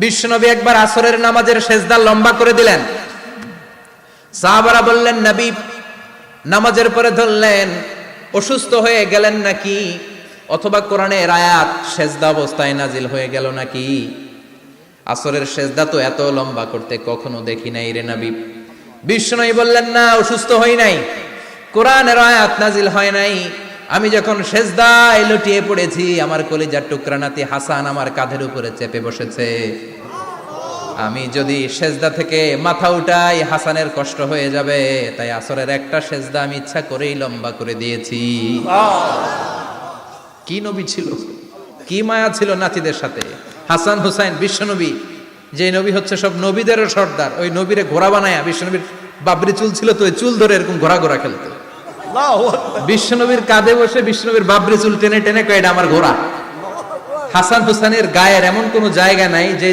বিশ্বনবী একবার আসরের নামাজের সেজদা লম্বা করে দিলেন। সাহাবারা বললেন, নবী নামাজের পরে ধরলেন অসুস্থ হয়ে গেলেন নাকি, অথবা কোরআনের আয়াত সেজদা অবস্থায় নাজিল হয়ে গেল নাকি? আসরের সেজদা তো এত লম্বা করতে কখনো দেখি নাই রে নবী। বিশ্বনবী বললেন, না, অসুস্থ হই নাই, কোরআনের আয়াত নাজিল হয় নাই। আমি যখন সেজদায় লুটিয়ে পড়েছি, আমার কলিজার টুকরা নাতি হাসান আমার কাঁধের উপরে চেপে বসেছে। আমি যদি সেজদা থেকে মাথা উঠাই হাসানের কষ্ট হয়ে যাবে, তাই আসরের একটা সেজদা আমি ইচ্ছা করেই লম্বা করে দিয়েছি। কি নবী ছিল, কি মায়া ছিল নাতিদের সাথে। হাসান হুসাইন বিশ্বনবী, যে নবী হচ্ছে সব নবীদেরও সর্দার, ওই নবীরে ঘোড়া বানায়া, বিশ্বনবীর বাবরি চুল ছিল তো, ওই চুল ধরে এরকম ঘোড়া ঘোড়া খেলতো। বিশ্বনবীর কাঁধে বসে বিশ্বনবীর বাবরি চুল টেনে টেনে কয়, এটা আমার ঘোড়া। হাসান হুসাইনের গায়ের এমন কোন জায়গা নাই যে